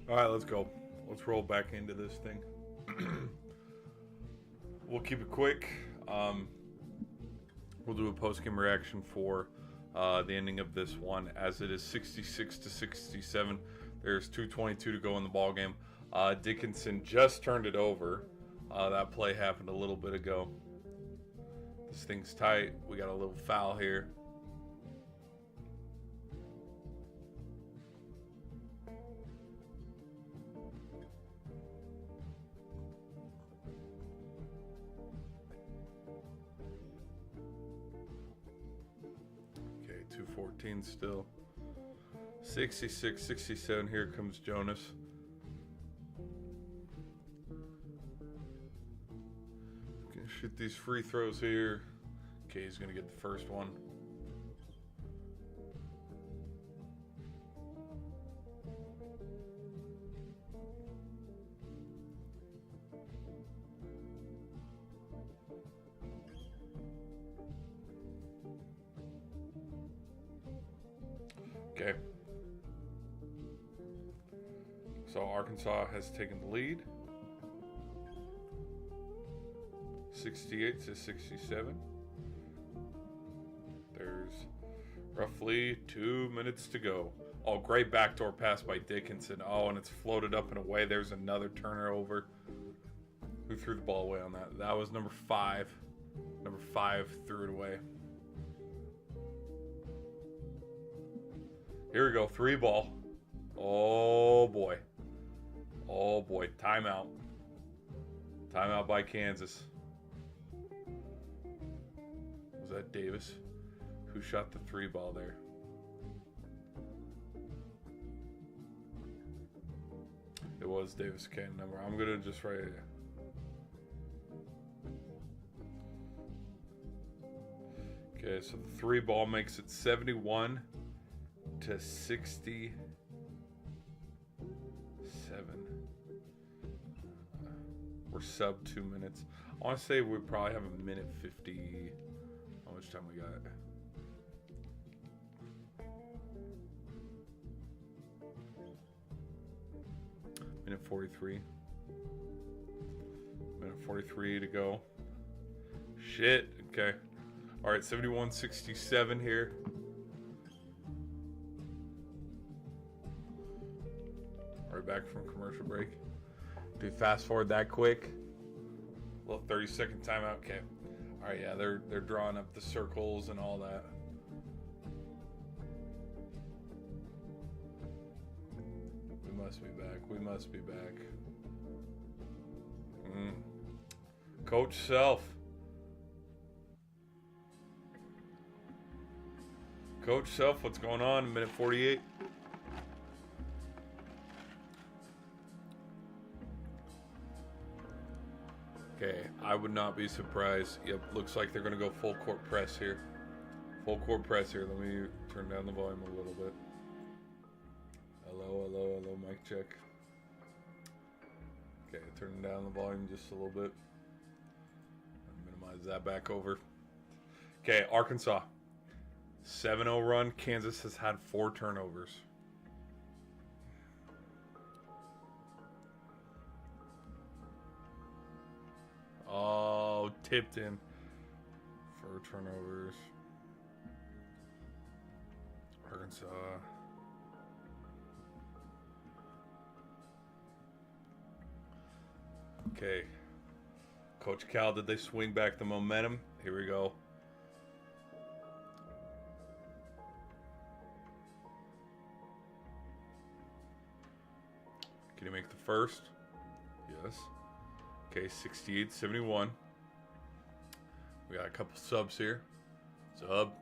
All right, let's go. Let's roll back into this thing. We'll keep it quick. We'll do a post-game reaction for the ending of this one, as it is 66-67. There's 2:22 to go in the ball game. Dickinson just turned it over. That play happened a little bit ago. This thing's tight. We got a little foul here. Okay, 2:14 still. 66-67. Here comes Jonas. Gonna shoot these free throws here. Okay, he's gonna get the first one. Okay. So Arkansas has taken the lead. 68-67. There's roughly 2 minutes to go. Oh, great backdoor pass by Dickinson. Oh, and it's floated up and away. There's another turnover. Who threw the ball away on that? That was number 5. Number 5 threw it away. Here we go. 3 ball. Oh, boy. Oh, boy. Timeout. Timeout by Kansas. Was that Davis? Who shot the 3 ball there? It was Davis. Okay, number. I'm going to just write it. Okay, so the 3 ball makes it 71-67. We're sub 2 minutes. I want to say we probably have a minute 50. How much time we got? Minute 43. Minute 43 to go. Shit. Okay. All right, 71-67 here. All right, back from commercial break. Do fast forward that quick? A little 30-second timeout. Okay. All right, yeah, they're drawing up the circles and all that. We must be back. We must be back. Coach Self. Coach Self, what's going on? Minute 48. Okay, I would not be surprised. Yep, looks like they're going to go full court press here. Full court press here. Let me turn down the volume a little bit. Hello, hello, hello, mic check. Okay, turning down the volume just a little bit. Minimize that back over. Okay, Arkansas. 7-0 run. Kansas has had 4 turnovers. Oh, tipped in for turnovers. Arkansas. Okay. Coach Cal, did they swing back the momentum? Here we go. Can he make the first? Yes. Okay, 68-71. We got a couple subs here. Sub.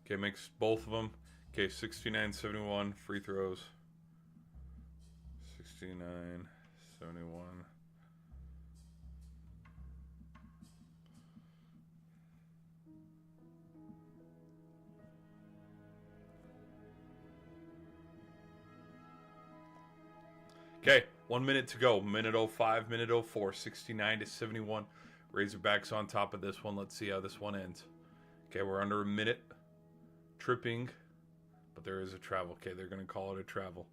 Okay, makes both of them. Okay, 69-71 free throws. 69-71. Okay, 1 minute to go. Minute 05, minute 04, 69 to 71. Razorbacks on top of this one. Let's see how this one ends. Okay, we're under a minute. Tripping, but there is a travel. Okay, they're going to call it a travel.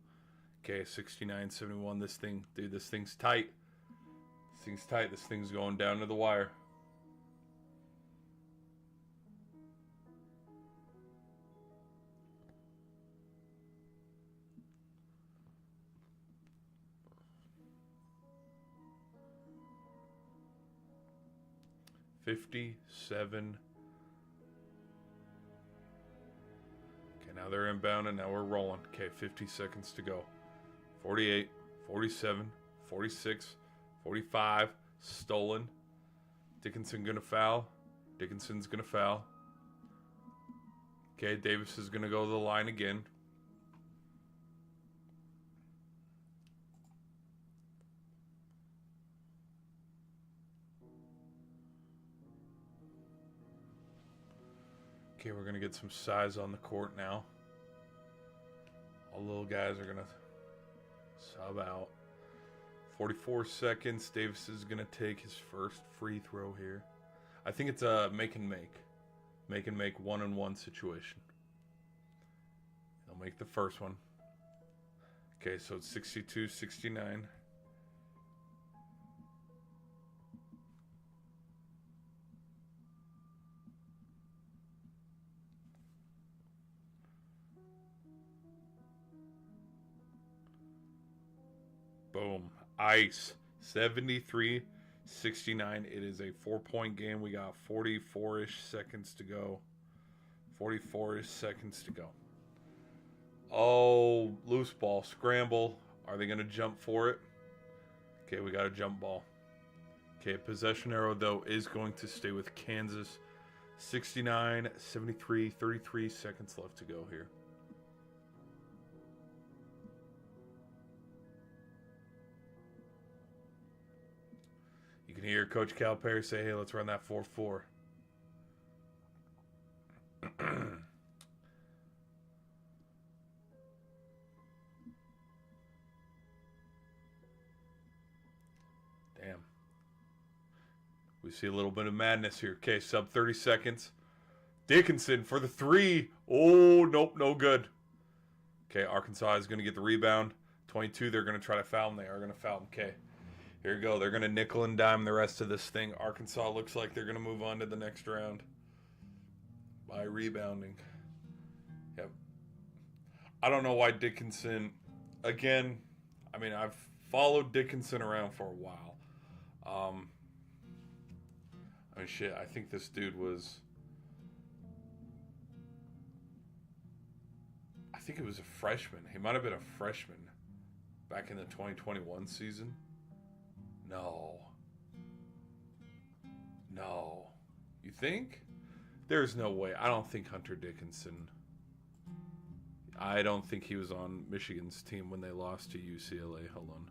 Okay, 69, 71. This thing, dude, this thing's tight. This thing's tight. This thing's going down to the wire. $57. Okay, now they're inbound and now we're rolling. Okay, 50 seconds to go. 48, 47, 46, 45. Stolen. Dickinson gonna foul. Dickinson's gonna foul. Okay, Davis is gonna go to the line again. Okay, we're going to get some size on the court now. All little guys are going to sub out. 44 seconds. Davis is going to take his first free throw here. I think it's a make and make. Make and make 1-on-1 situation. He'll make the first one. Okay, so it's 62-69. Boom. Ice. 73-69. It is a 4-point game. We got 44-ish seconds to go. 44-ish seconds to go. Oh, loose ball. Scramble. Are they going to jump for it? Okay, we got a jump ball. Okay, possession arrow, though, is going to stay with Kansas. 69-73. 33 seconds left to go here. You can hear Coach Calipari say, hey, let's run that 4-4. Damn. We see a little bit of madness here. Okay, sub 30 seconds. Dickinson for the 3. Oh, nope, no good. Okay, Arkansas is going to get the rebound. 22, they're going to try to foul him. They are going to foul him. Okay. Here we go. They're going to nickel and dime the rest of this thing. Arkansas looks like they're going to move on to the next round by rebounding. Yep. I don't know why Dickinson, again, I mean, I've followed Dickinson around for a while. I mean, shit, I think this dude was, I think it was a freshman. He might have been a freshman back in the 2021 season. No. You think? There's no way. I don't think Hunter Dickinson. I don't think he was on Michigan's team when they lost to UCLA. Hold on.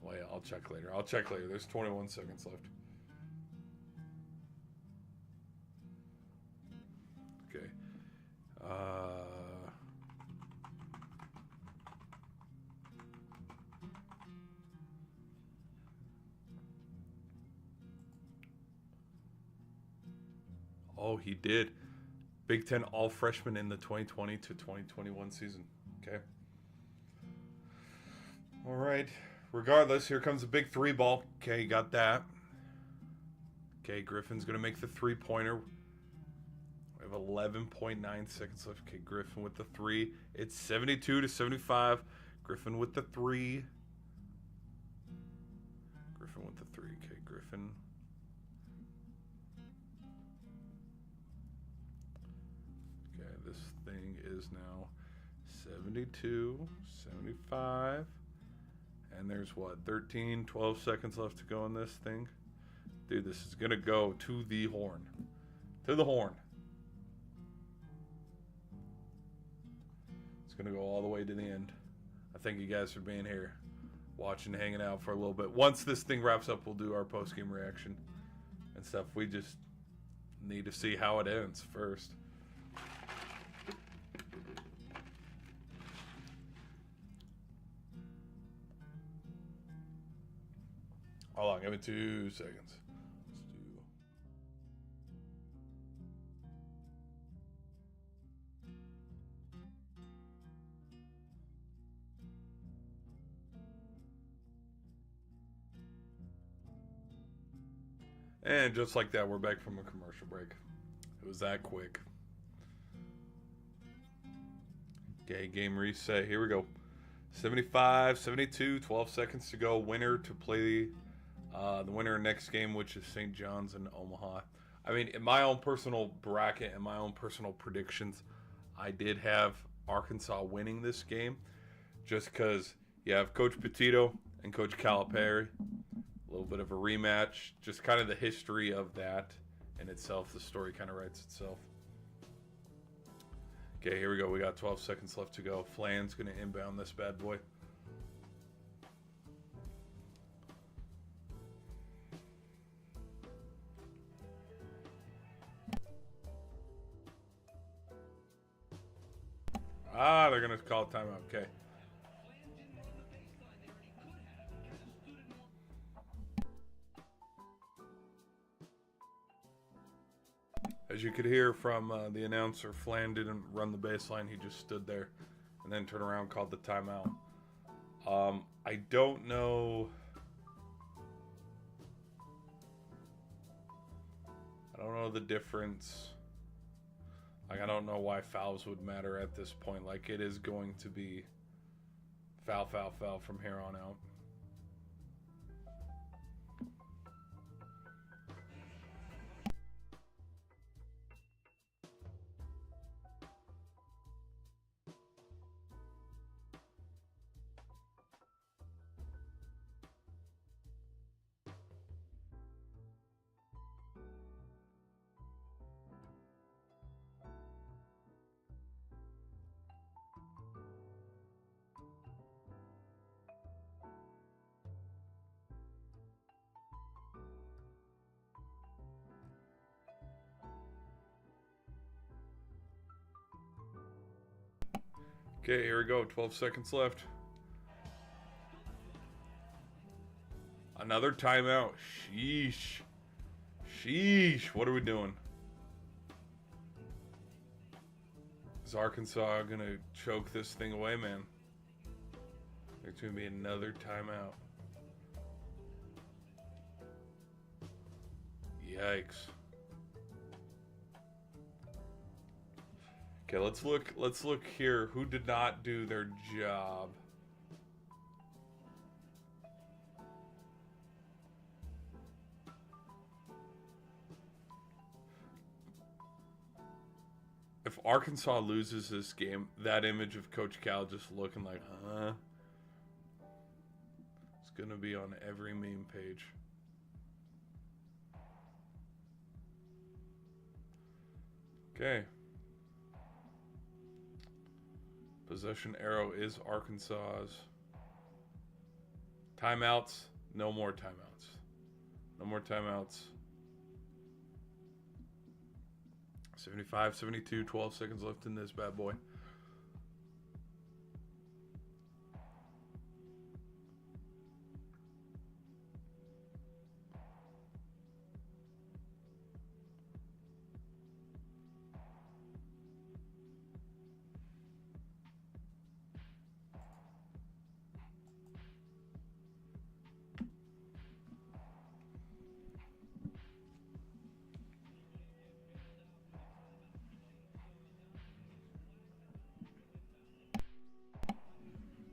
Well, yeah, I'll check later. There's 21 seconds left. Okay. Oh, he did. Big Ten All-Freshman in the 2020 to 2021 season. Okay. All right. Regardless, here comes a big 3 ball. Okay, got that. Okay, Griffin's going to make the 3-pointer. We have 11.9 seconds left. Okay, Griffin with the 3. It's 72-75. Griffin with the 3. Okay, Griffin. Okay, this thing is now 72, 75. And there's what, 13, 12 seconds left to go in this thing. Dude, this is going to go to the horn. To the horn. It's going to go all the way to the end. I thank you guys for being here, watching, hanging out for a little bit. Once this thing wraps up, we'll do our post-game reaction and stuff. We just need to see how it ends first. Hold on, give me 2 seconds. Let's do. And just like that, we're back from a commercial break. It was that quick. Okay, game reset. Here we go. 75, 72, 12 seconds to go. Winner to play the winner next game, which is St. John's and Omaha. I mean, in my own personal bracket and my own personal predictions, I did have Arkansas winning this game just because you have Coach Petito and Coach Calipari. A little bit of a rematch. Just kind of the history of that in itself. The story kind of writes itself. Okay, here we go. We got 12 seconds left to go. Flan's going to inbound this bad boy. Ah, they're going to call timeout. Okay. As you could hear from the announcer, Flan didn't run the baseline. He just stood there and then turned around and called the timeout. I don't know. I don't know the difference. Like, I don't know why fouls would matter at this point. Like, it is going to be foul, foul, foul from here on out. Okay, here we go. 12 seconds left. Another timeout. Sheesh. Sheesh. What are we doing? Is Arkansas going to choke this thing away, man? There's going to be another timeout. Yikes. Okay, let's look here. Who did not do their job? If Arkansas loses this game, that image of Coach Cal just looking like, huh? It's gonna be on every meme page. Okay. Possession arrow is Arkansas's. Timeouts. No more timeouts. No more timeouts. 75, 72, 12 seconds left in this bad boy.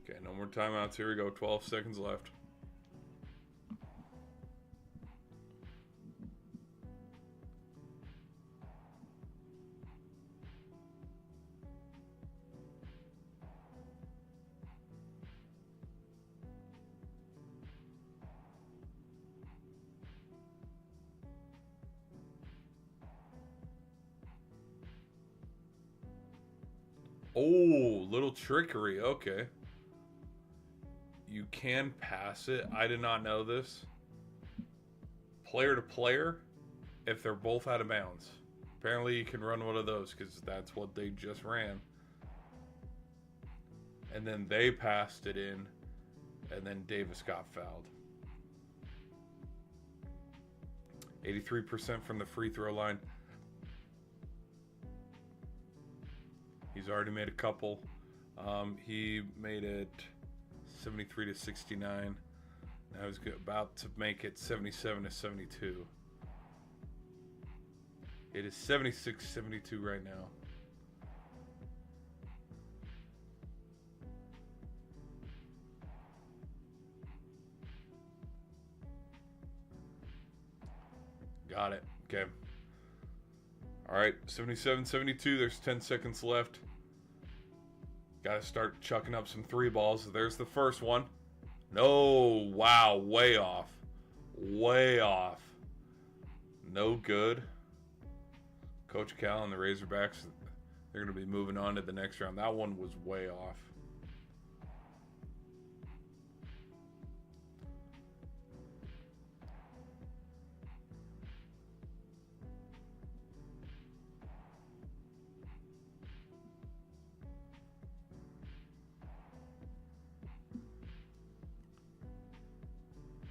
Okay, no more timeouts. Here we go. 12 seconds left. Oh, little trickery. Okay. You can pass it. I did not know this. Player to player, if they're both out of bounds. Apparently you can run one of those because that's what they just ran. And then they passed it in, and then Davis got fouled. 83% from the free throw line. He's already made a couple. He made it 73 to 69. Now he's about to make it 77 to 72. It is 76-72 right now. Got it. Okay. All right, 77-72. There's 10 seconds left. Got to start chucking up some three balls. There's the first one. No. Wow. Way off. Way off. No good. Coach Cal and the Razorbacks, they're going to be moving on to the next round. That one was way off.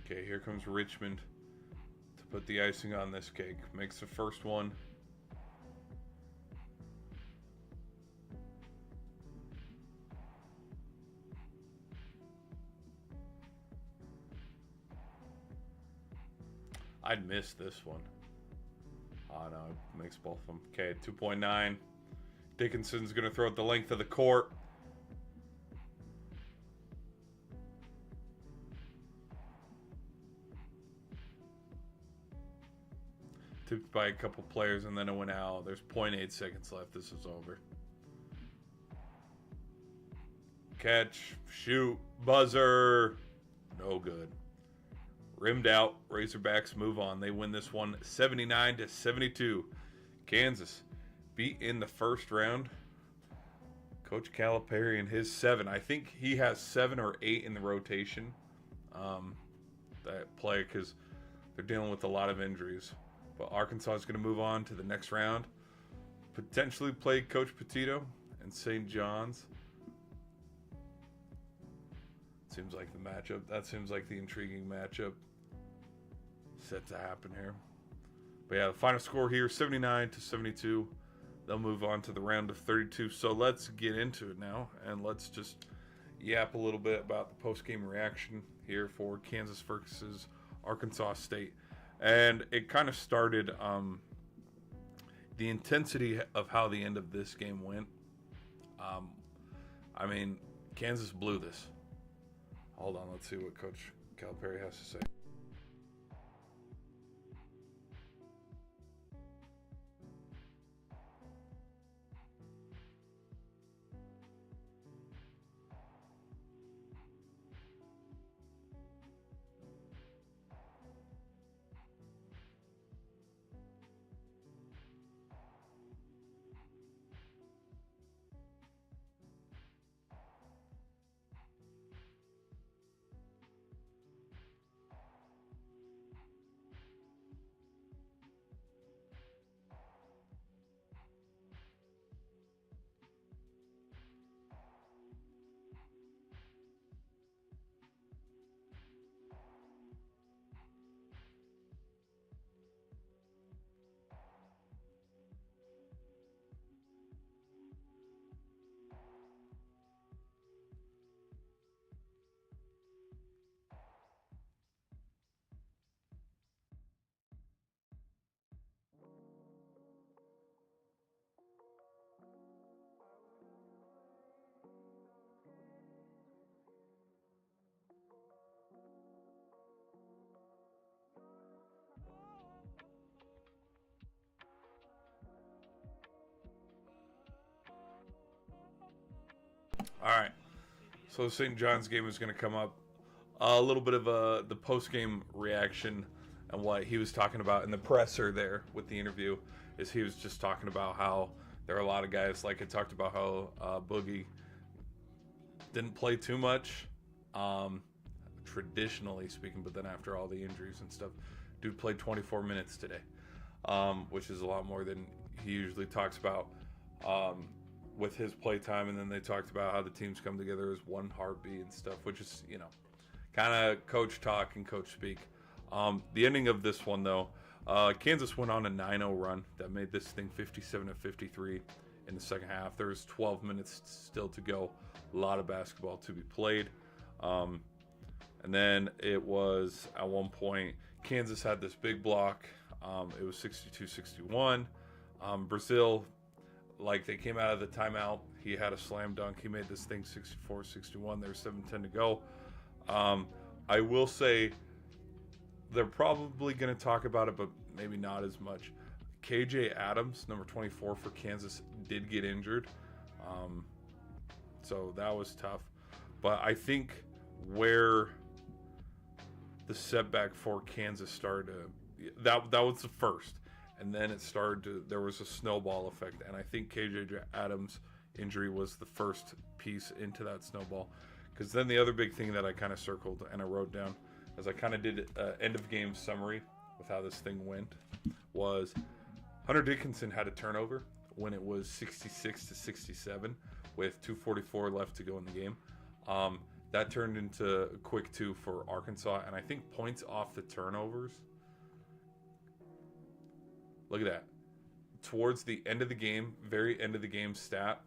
Okay, here comes Richmond to put the icing on this cake. Makes the first one. I'd miss this one. Oh no, it makes both of them. Okay, 2.9. Dickinson's going to throw it the length of the court. Tipped by a couple players and then it went out. There's 0.8 seconds left. This is over. Catch, shoot, buzzer. No good. Rimmed out. Razorbacks move on. They win this one 79 to 72. Kansas beat in the first round. Coach Calipari and his 7. I think he has 7 or 8 in the rotation that play because they're dealing with a lot of injuries. But Arkansas is going to move on to the next round. Potentially play Coach Petito and St. John's. Seems like the matchup. That seems like the intriguing matchup set to happen here. But yeah, the final score here, 79 to 72. They'll move on to the round of 32. So let's get into it now, and let's just yap a little bit about the post-game reaction here for Kansas versus Arkansas State. And it kind of started the intensity of how the end of this game went. I mean, Kansas blew this. Hold on, let's see what Coach Calipari has to say. All right. So the St. John's game is going to come up. A little bit of the post-game reaction and what he was talking about in the presser there with the interview is he was just talking about how there are a lot of guys, like I talked about how Boogie didn't play too much, traditionally speaking, but then after all the injuries and stuff, dude played 24 minutes today, which is a lot more than he usually talks about. With his playtime, and then they talked about how the teams come together as one heartbeat and stuff, which is, kind of coach talk and coach speak. The ending of this one, though, Kansas went on a 9-0 run that made this thing 57-53 in the second half. There's 12 minutes still to go. A lot of basketball to be played. And then it was, at one point, Kansas had this big block. It was 62-61. Brazil, like, they came out of the timeout. He had a slam dunk. He made this thing 64-61. There's 7:10 to go. I will say they're probably going to talk about it, but maybe not as much. KJ Adams, number 24 for Kansas, did get injured. So that was tough. But I think where the setback for Kansas started, that was the first. And then it started to, there was a snowball effect. And I think KJ Adams' injury was the first piece into that snowball. Because then the other big thing that I kind of circled and I wrote down, as I kind of did an end of game summary with how this thing went, was Hunter Dickinson had a turnover when it was 66-67 with 2:44 left to go in the game. That turned into a quick 2 for Arkansas, and I think points off the turnovers. Look at that. Towards the end of the game, very end of the game stat,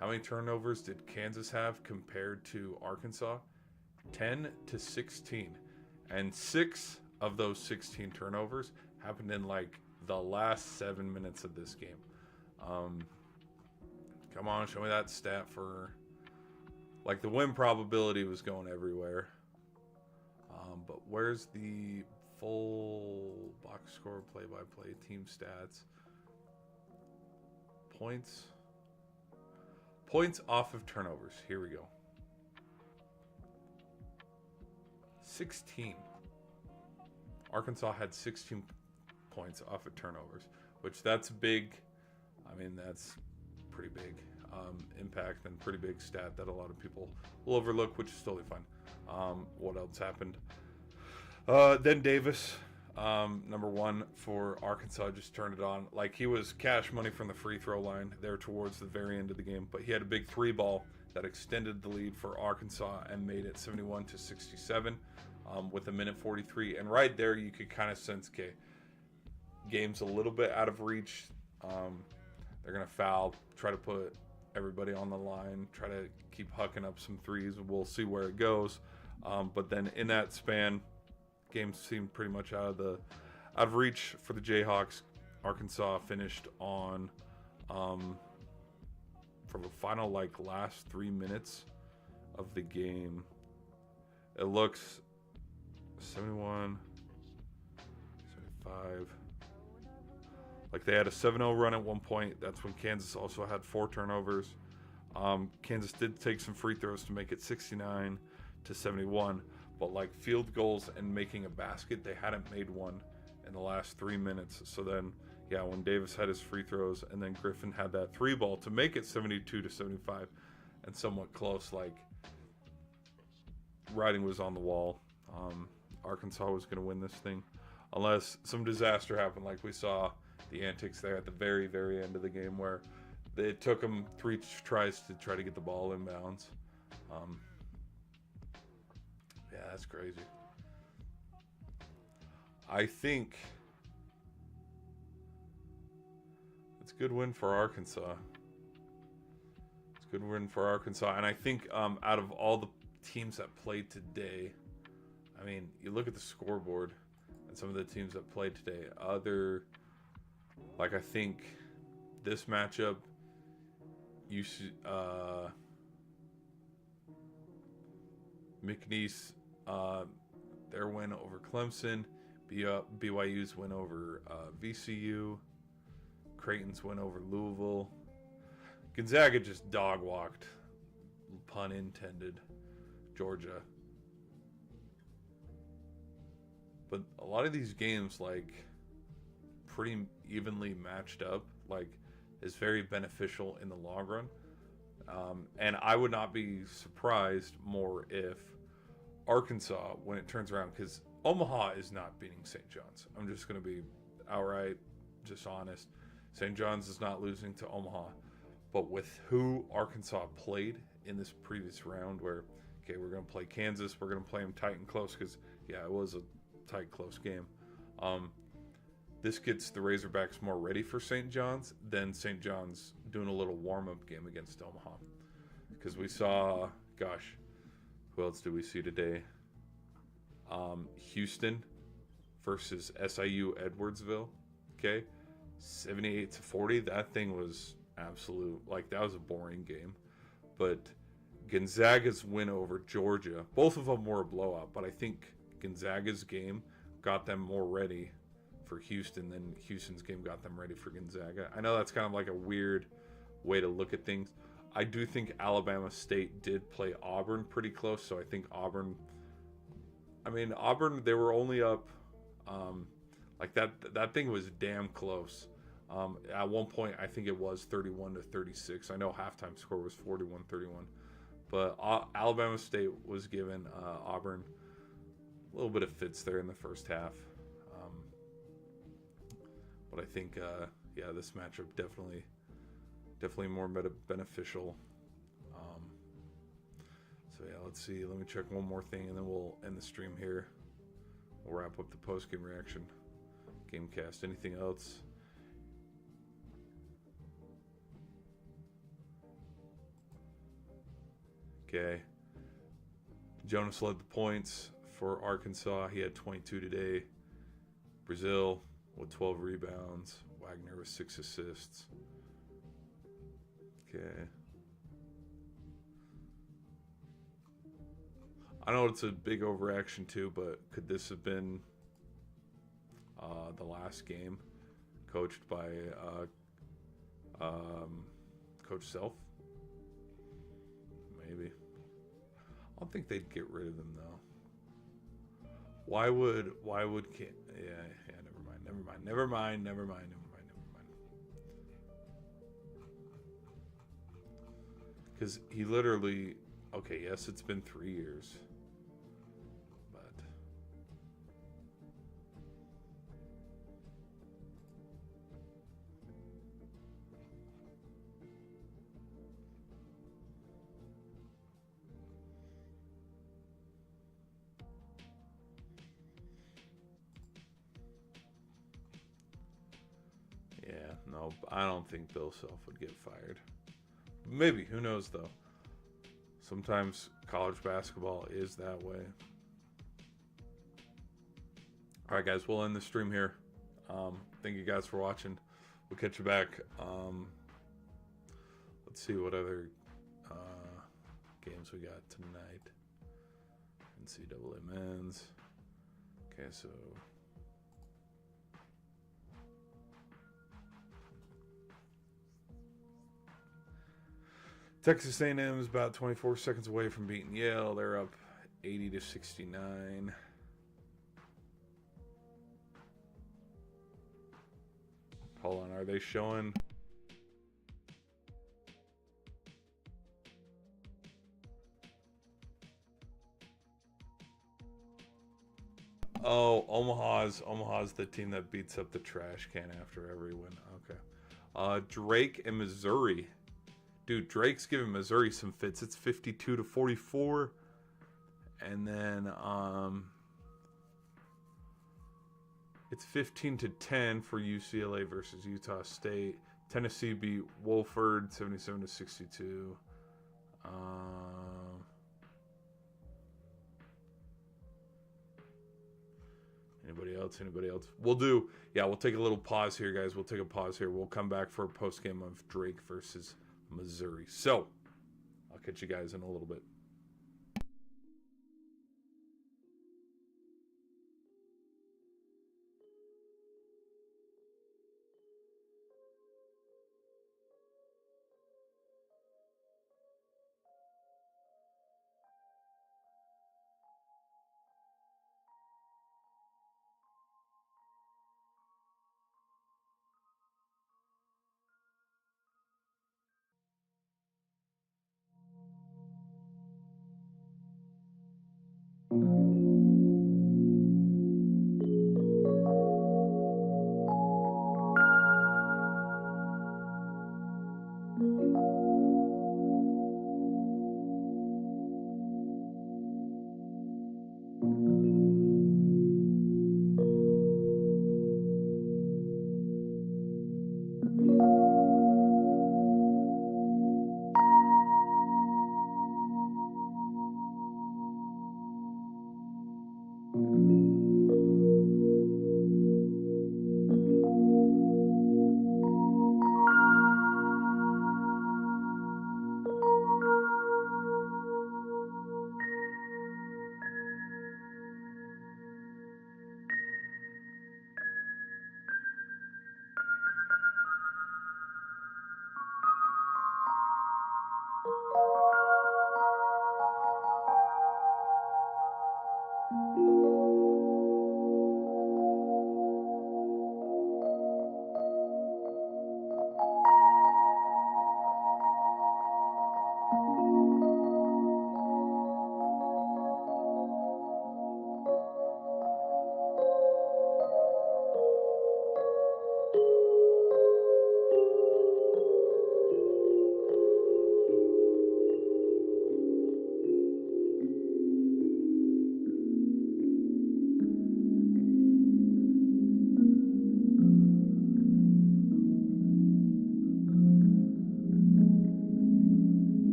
how many turnovers did Kansas have compared to Arkansas? 10-16. And 6 of those 16 turnovers happened in like the last 7 minutes of this game. Come on, show me that stat for... Like, the win probability was going everywhere. But where's the full box score, play-by-play, team stats? Points off of turnovers. Here we go. 16. Arkansas had 16 points off of turnovers, which that's big. I mean, that's pretty big impact and pretty big stat that a lot of people will overlook, which is totally fine. What else happened? Then Davis, number 1 for Arkansas, just turned it on. Like, he was cash money from the free throw line there towards the very end of the game, but he had a big 3 ball that extended the lead for Arkansas and made it 71-67 with a minute 43. And right there, you could kind of sense, okay, game's a little bit out of reach. They're going to foul, try to put everybody on the line, try to keep hucking up some threes. We'll see where it goes. But then in that span, game seemed pretty much out of reach for the Jayhawks. Arkansas finished on for the final last 3 minutes of the game. It looks 71, 75. Like, they had a 7-0 run at one point. That's when Kansas also had 4 turnovers. Kansas did take some free throws to make it 69-71. But like field goals and making a basket, they hadn't made one in the last 3 minutes. So then, yeah, when Davis had his free throws and then Griffin had that 3 ball to make it 72-75 and somewhat close, like, writing was on the wall. Arkansas was going to win this thing unless some disaster happened, like we saw the antics there at the very, very end of the game where it took them 3 tries to try to get the ball in bounds. Yeah, that's crazy. I think it's a good win for Arkansas. It's a good win for Arkansas. And I think out of all the teams that played today, I mean, you look at the scoreboard and some of the teams that played today, I think this matchup, McNeese, their win over Clemson, BYU's win over VCU, Creighton's win over Louisville. Gonzaga just dog walked, pun intended, Georgia. But a lot of these games, pretty evenly matched up, is very beneficial in the long run. And I would not be surprised more if Arkansas, when it turns around, because Omaha is not beating St. John's. I'm just going to be outright just honest. St. John's is not losing to Omaha. But with who Arkansas played in this previous round where, okay, we're going to play Kansas, we're going to play them tight and close because, yeah, it was a tight, close game. this gets the Razorbacks more ready for St. John's than St. John's doing a little warm-up game against Omaha. Because we saw, gosh, who else did we see today? Houston versus SIU Edwardsville. Okay, 78-40. That thing was absolute. Like, that was a boring game. But Gonzaga's win over Georgia, both of them were a blowout. But I think Gonzaga's game got them more ready for Houston than Houston's game got them ready for Gonzaga. I know that's kind of like a weird way to look at things. I do think Alabama State did play Auburn pretty close, so I think Auburn, they were only up, like that thing was damn close. At one point, I think it was 31-36. I know halftime score was 41-31, but Alabama State was giving Auburn a little bit of fits there in the first half. But I think, this matchup definitely more beneficial. So yeah, let's see. Let me check one more thing, and then we'll end the stream here. We'll wrap up the post-game reaction, Gamecast. Anything else? Okay. Jonas led the points for Arkansas. He had 22 today. Brazil with 12 rebounds. Wagner with 6 assists. Okay. I know it's a big overreaction too, but could this have been the last game coached by Coach Self? Maybe. I don't think they'd get rid of him though. Why would never mind. Because he literally, okay, yes, it's been 3 years, but yeah, no, I don't think Bill Self would get fired. Maybe, who knows though. Sometimes college basketball is that way. All right, guys, we'll end the stream here. Thank you guys for watching. We'll catch you back. Let's see what other games we got tonight. NCAA men's. Okay, so Texas A&M is about 24 seconds away from beating Yale. They're up 80-69. Hold on, are they showing? Oh, Omaha's the team that beats up the trash can after every win. Okay. Drake and Missouri. Dude, Drake's giving Missouri some fits. It's 52-44. And then it's 15-10 for UCLA versus Utah State. Tennessee beat Wofford 77-62. Anybody else? We'll take a little pause here, guys. We'll take a pause here. We'll come back for a post game of Drake versus Missouri. So, I'll catch you guys in a little bit.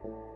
you.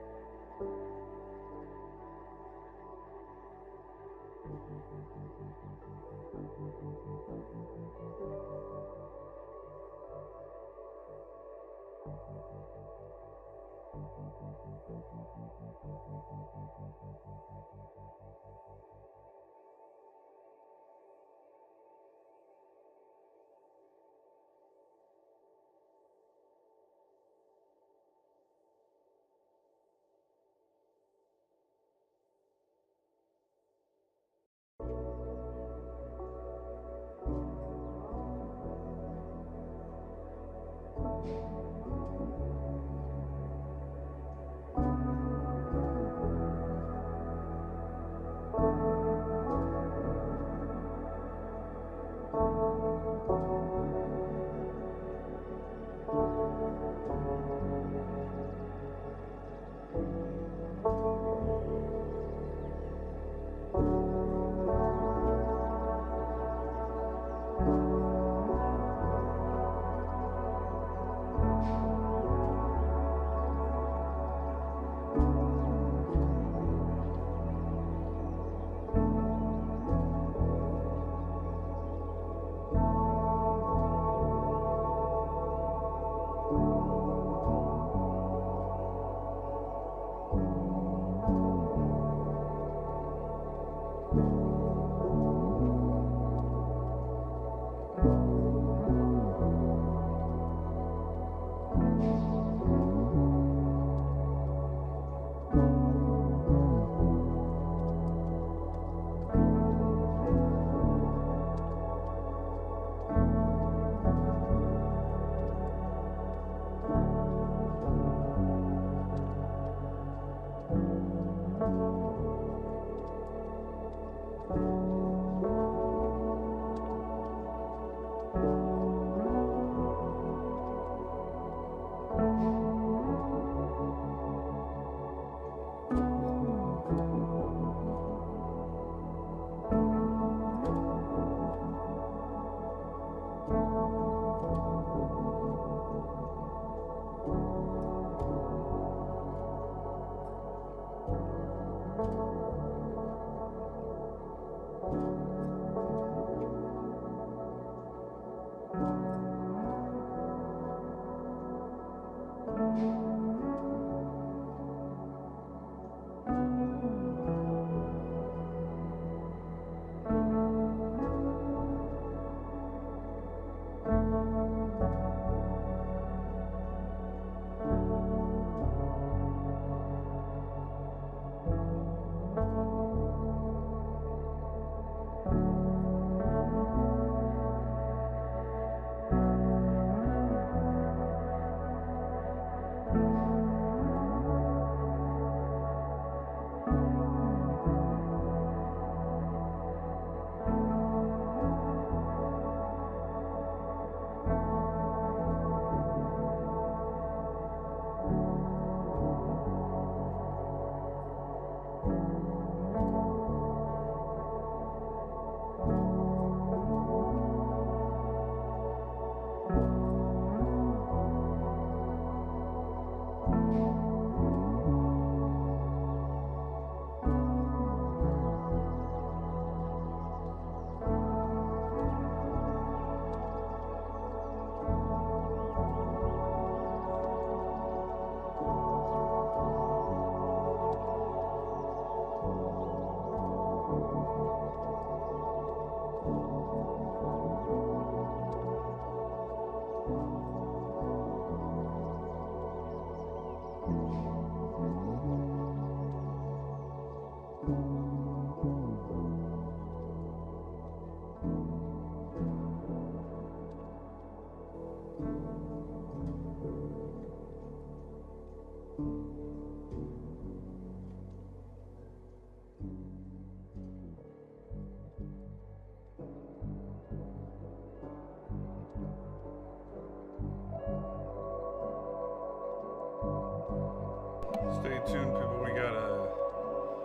Stay tuned, people.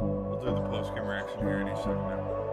We'll do the post-game reaction here any second now.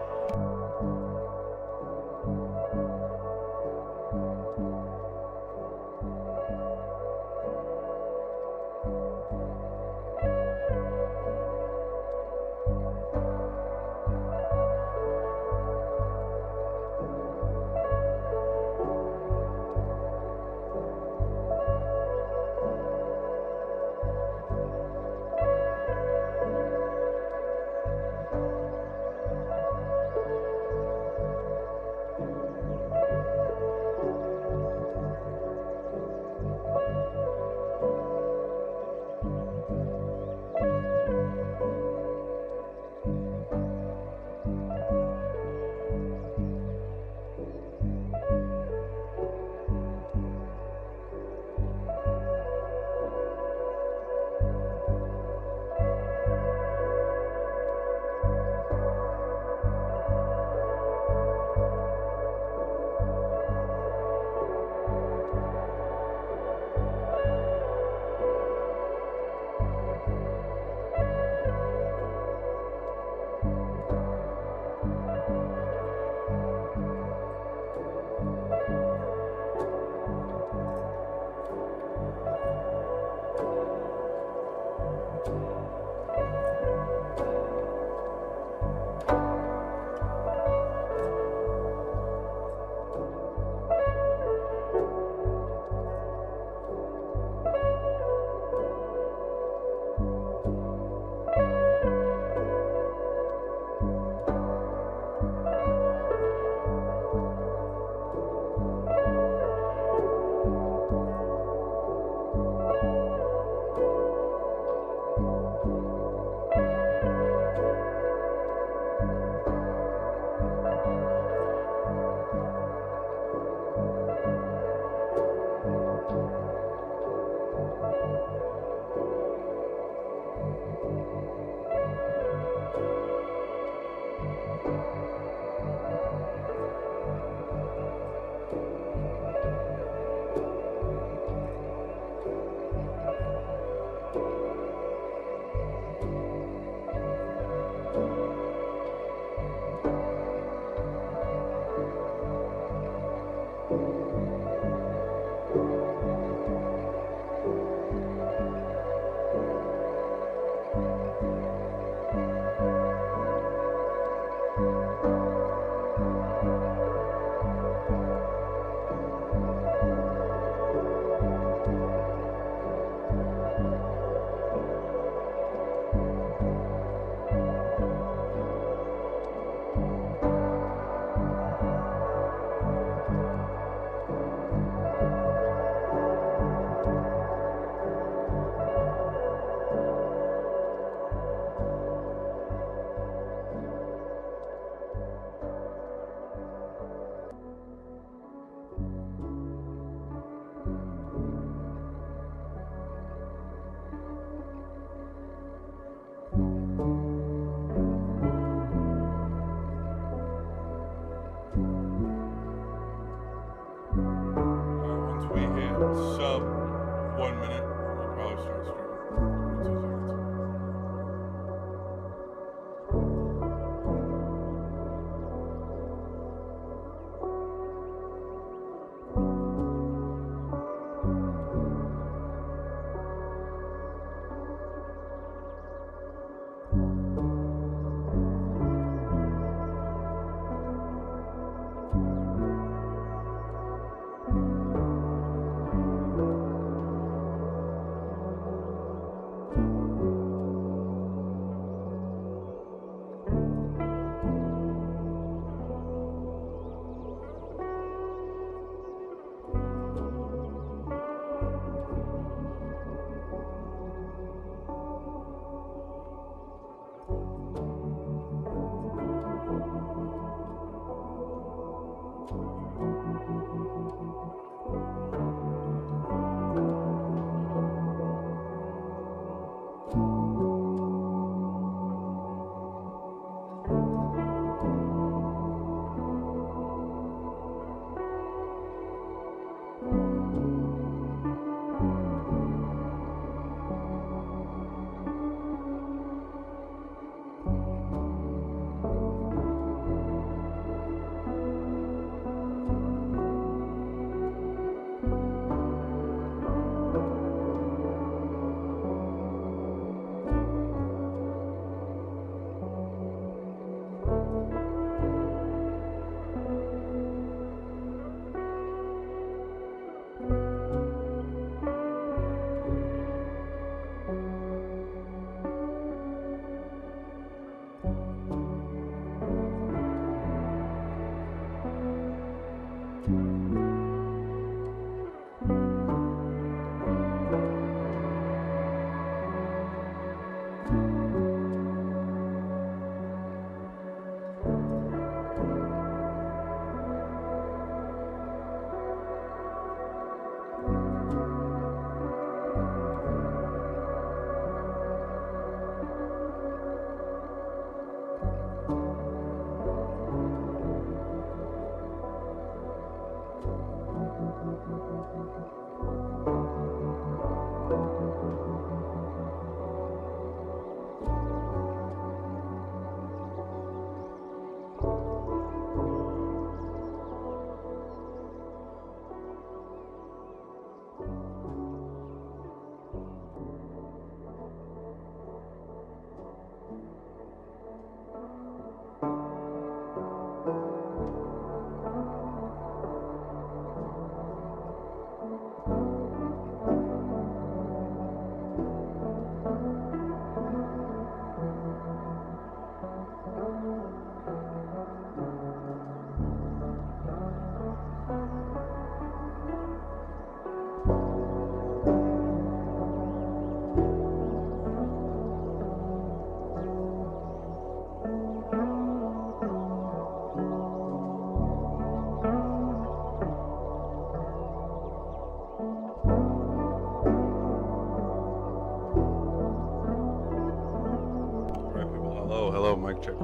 check.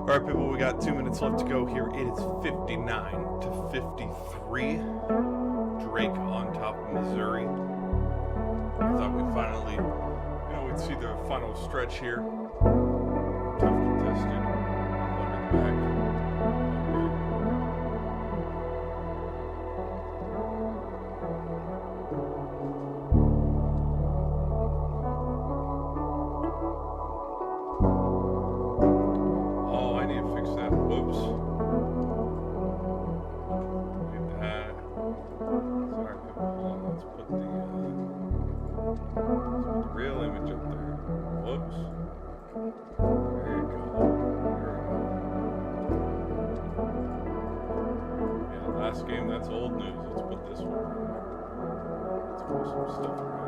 All right, people, we got 2 minutes left to go here. It is 59 to 53. Drake on top of Missouri. I thought we finally, we'd see the final stretch here. Tough contested. One in the back. Last game, that's old news. Let's put this one around. Let's move some stuff around.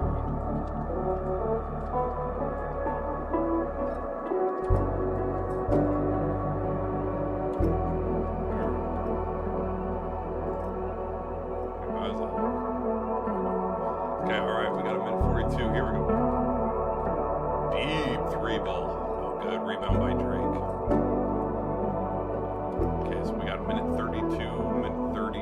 Okay, alright, we got a minute 42. Here we go. Deep 3-ball. Oh, good. Rebound by Drake. Okay, so we got a minute 32, minute 30,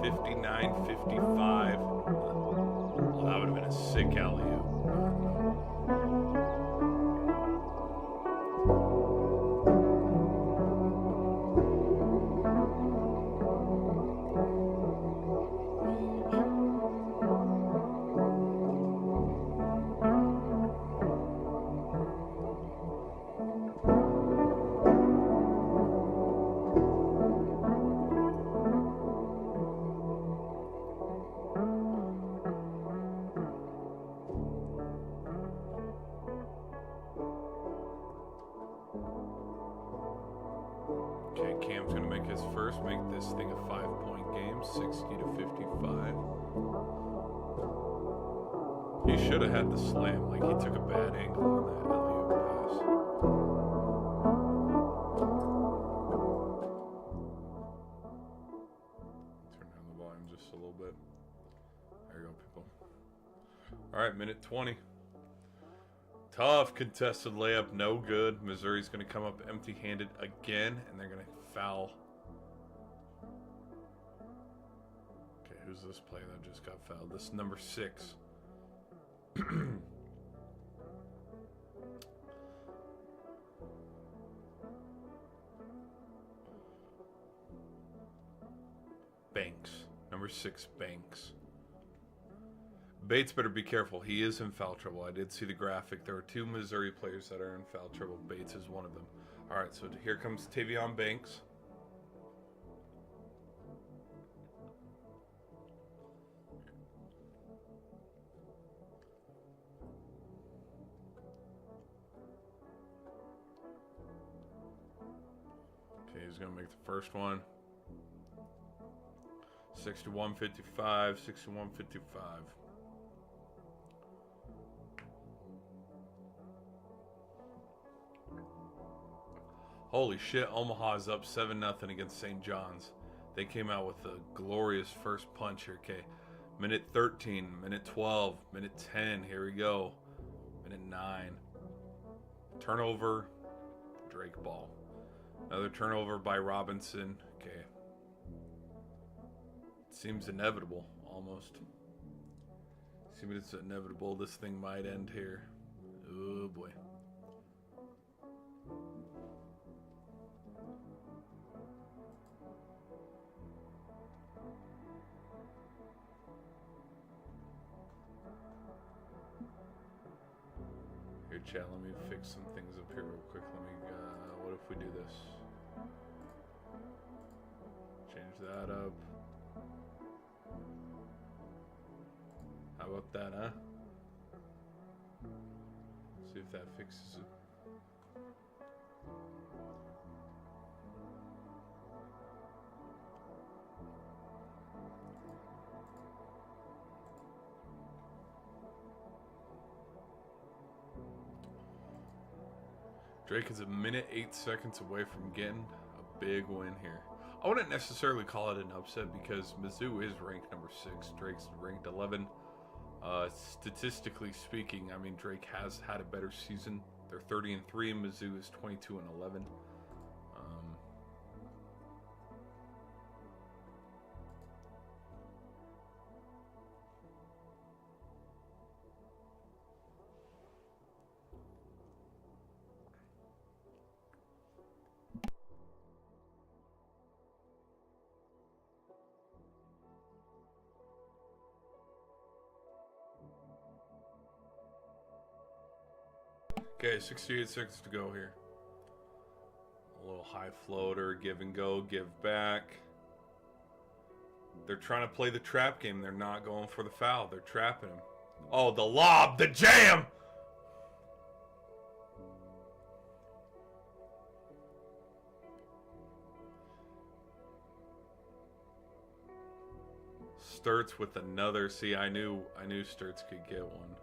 59, 55. Well, that would have been a sick alley-oop. Okay, Cam's going to make his first, make this thing a 5-point game, 60 to 55. He should have had the slam, like he took a bad angle on that alley-oop pass. Turn down the volume just a little bit. There you go, people. All right, minute 20. Tough contested layup, no good. Missouri's going to come up empty-handed again, and they're going to foul. Okay, who's this player that just got fouled? This is number 6. Banks. Number 6, Banks. Bates better be careful. He is in foul trouble. I did see the graphic. There are 2 Missouri players that are in foul trouble. Bates is one of them. All right, so here comes Tavion Banks. Okay, he's going to make the first one. 61-55, 61-55. Holy shit, Omaha's up 7-0 against St. John's. They came out with a glorious first punch here, okay. Minute 13, minute 12, minute 10, here we go. Minute 9. Turnover, Drake ball. Another turnover by Robinson, okay. Seems inevitable, almost. Seems it's inevitable this thing might end here. Oh boy. Here, chat, let me fix some things up here real quick. Let me, what if we do this? Change that up. How about that, huh? See if that fixes it. Drake is a minute 8 seconds away from getting a big win here. I wouldn't necessarily call it an upset because MIZZOU is ranked number 6. Drake's ranked 11. Statistically speaking, I mean, Drake has had a better season. They're 30-3, and MIZZOU is 22-11. Okay, 68 seconds to go here. A little high floater, give and go, give back. They're trying to play the trap game. They're not going for the foul. They're trapping him. Oh, the lob, the jam! Sturts with another. See, I knew Sturts could get one.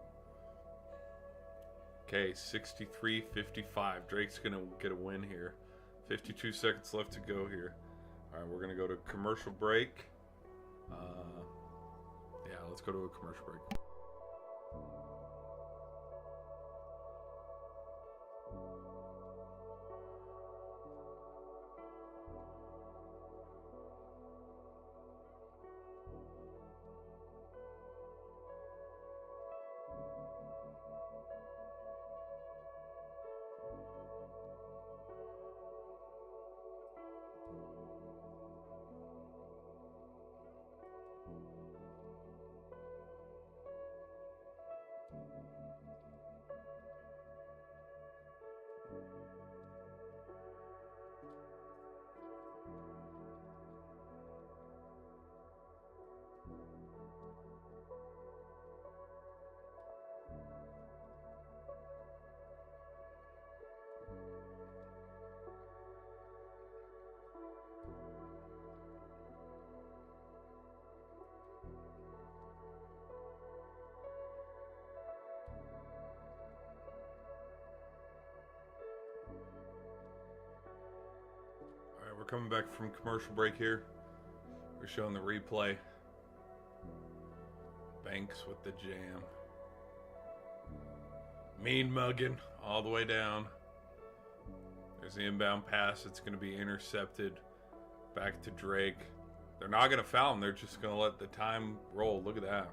Okay, 63-55. Drake's going to get a win here. 52 seconds left to go here. All right, we're going to go to commercial break. Yeah, let's go to a commercial break. We're coming back from commercial break here. We're showing the replay. Banks with the jam. Mean mugging all the way down. There's the inbound pass. It's going to be intercepted. Back to Drake. They're not going to foul him. They're just going to let the time roll. Look at that.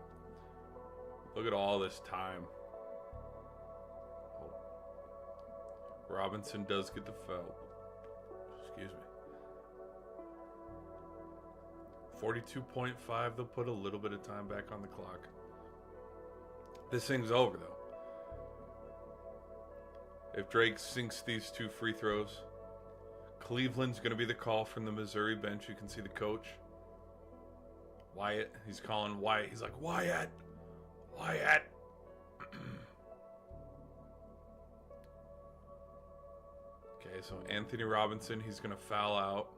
Look at all this time. Robinson does get the foul. Excuse me. 42.5. They'll put a little bit of time back on the clock. This thing's over, though. If Drake sinks these 2 free throws, Cleveland's going to be the call from the Missouri bench. You can see the coach, Wyatt. He's calling Wyatt. He's like, Wyatt! Wyatt! Okay, so Anthony Robinson, he's going to foul out.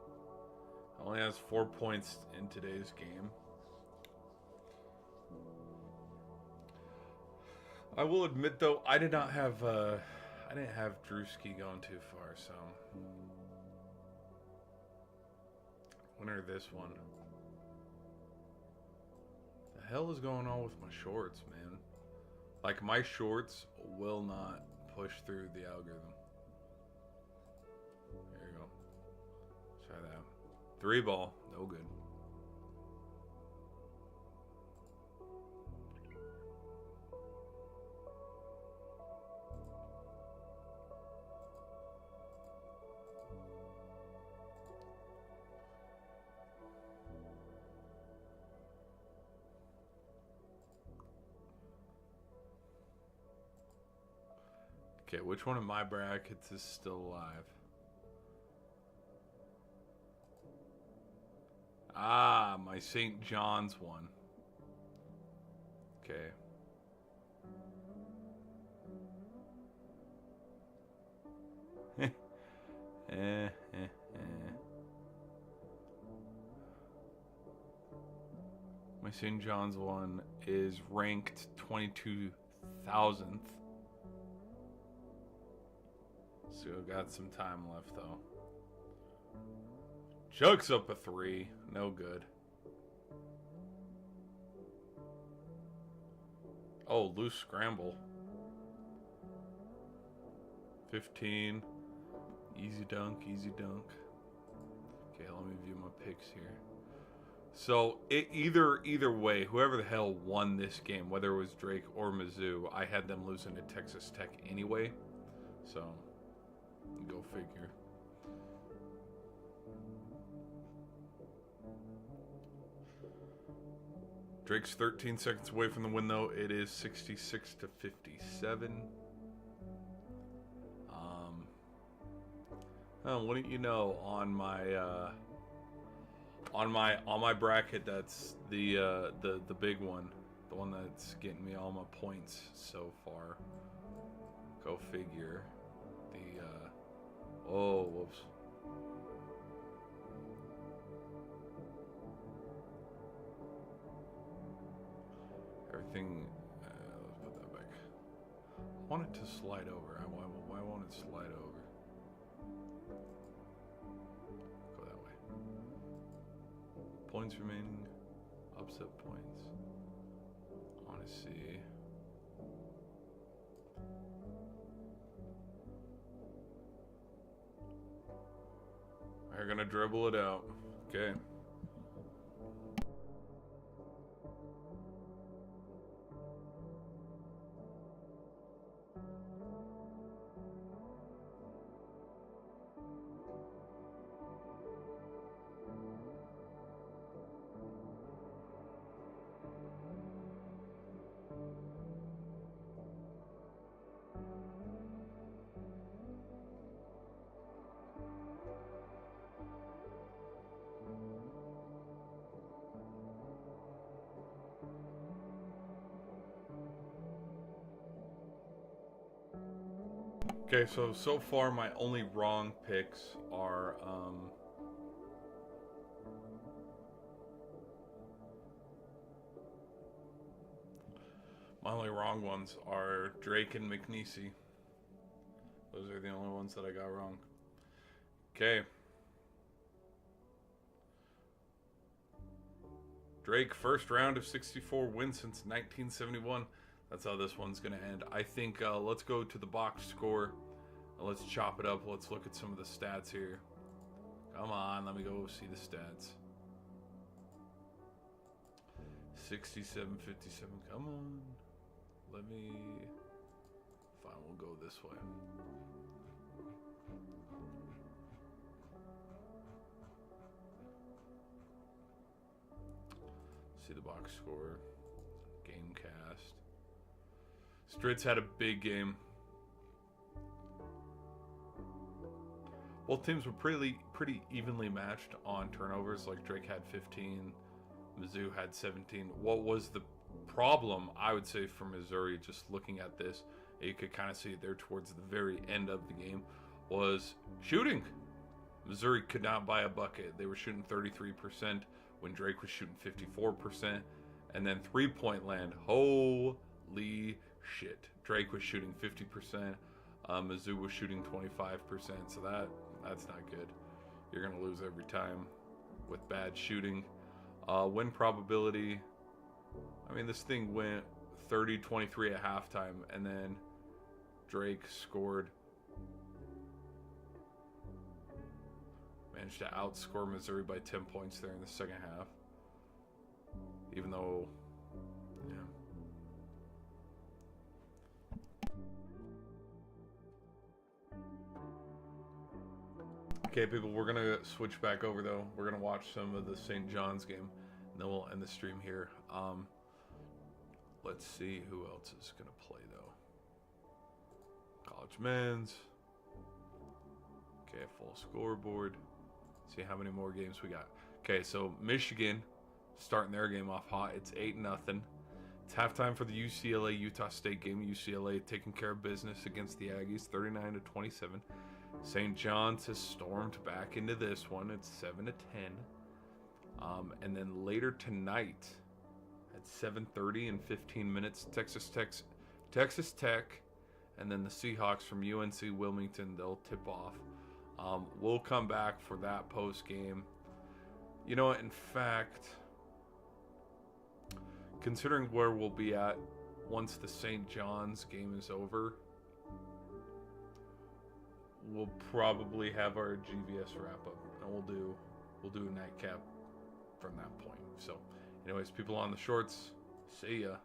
Only has 4 points in today's game. I will admit, though, I didn't have Drewski going too far, so winner this one. The hell is going on with my shorts, man? Like, my shorts will not push through the algorithm. There you go. Try that. 3 ball, no good. Okay, which one of my brackets is still alive? My St. John's one. Okay. My St. John's one is ranked 22,000th. So got some time left though. Chuck's up a 3. No good. Oh, loose scramble. 15. Easy dunk, easy dunk. Okay, let me view my picks here. So either way, whoever the hell won this game, whether it was Drake or Mizzou, I had them losing to Texas Tech anyway. So go figure. Drake's 13 seconds away from the win, though. It is 66 to 57. Wouldn't you know, on my bracket, that's the big one, the one that's getting me all my points so far. Go figure. Oh, whoops. Everything. Let's put that back. I want it to slide over. Why won't it slide over? Go that way. Points remaining. Upset points. I want to see. We're gonna dribble it out. Okay. Okay, so far my only wrong picks are my only wrong ones are Drake and McNeese. Those are the only ones that I got wrong. Okay. Drake, first round of 64 wins since 1971. That's how this one's going to end. I think let's go to the box score. Let's chop it up. Let's look at some of the stats here. Come on, let me go see the stats. 67, 57. Come on. Let me... Fine, we'll go this way. See the box score. Gamecast. Stritz had a big game. Both teams were pretty evenly matched on turnovers. Like Drake had 15, Mizzou had 17. What was the problem, I would say, for Missouri, just looking at this, you could kind of see it there towards the very end of the game, was shooting. Missouri could not buy a bucket. They were shooting 33% when Drake was shooting 54%. And then three-point land, holy shit. Drake was shooting 50%. Mizzou was shooting 25%. So that's not good. You're going to lose every time with bad shooting. Win probability, I mean, this thing went 30-23 at halftime, and then Drake scored. Managed to outscore Missouri by 10 points there in the second half. Even though, yeah. Okay, people, we're going to switch back over, though. We're going to watch some of the St. John's game, and then we'll end the stream here. Let's see who else is going to play, though. College men's. Okay, full scoreboard. See how many more games we got. Okay, so Michigan starting their game off hot. It's 8-0. It's halftime for the UCLA-Utah State game. UCLA taking care of business against the Aggies, 39-27. St. John's has stormed back into this one. It's 7-10. And then later tonight at 7:30 in 15 minutes, Texas Tech, and then the Seahawks from UNC Wilmington, they'll tip off. We'll come back for that post game. You know what? In fact, considering where we'll be at once the St. John's game is over, we'll probably have our GVS wrap up, and we'll do a nightcap from that point. So, anyways, people on the shorts, see ya.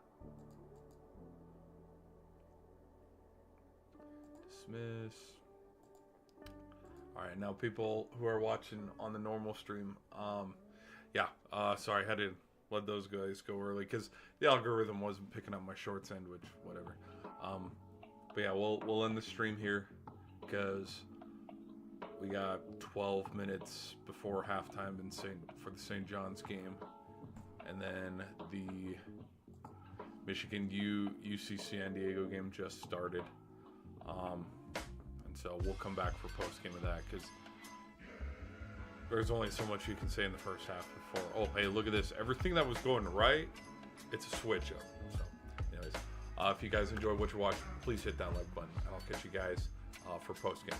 Dismiss. All right, now people who are watching on the normal stream, sorry, I had to let those guys go early because the algorithm wasn't picking up my short sandwich, whatever. But yeah, we'll end the stream here because we got 12 minutes before halftime for the St. John's game, and then the Michigan UC San Diego game just started. And so we'll come back for post game of that because there's only so much you can say in the first half before. Oh, hey, look at this! Everything that was going right, it's a switch up. So, anyways, if you guys enjoy what you're watching, please hit that like button, and I'll catch you guys for post game.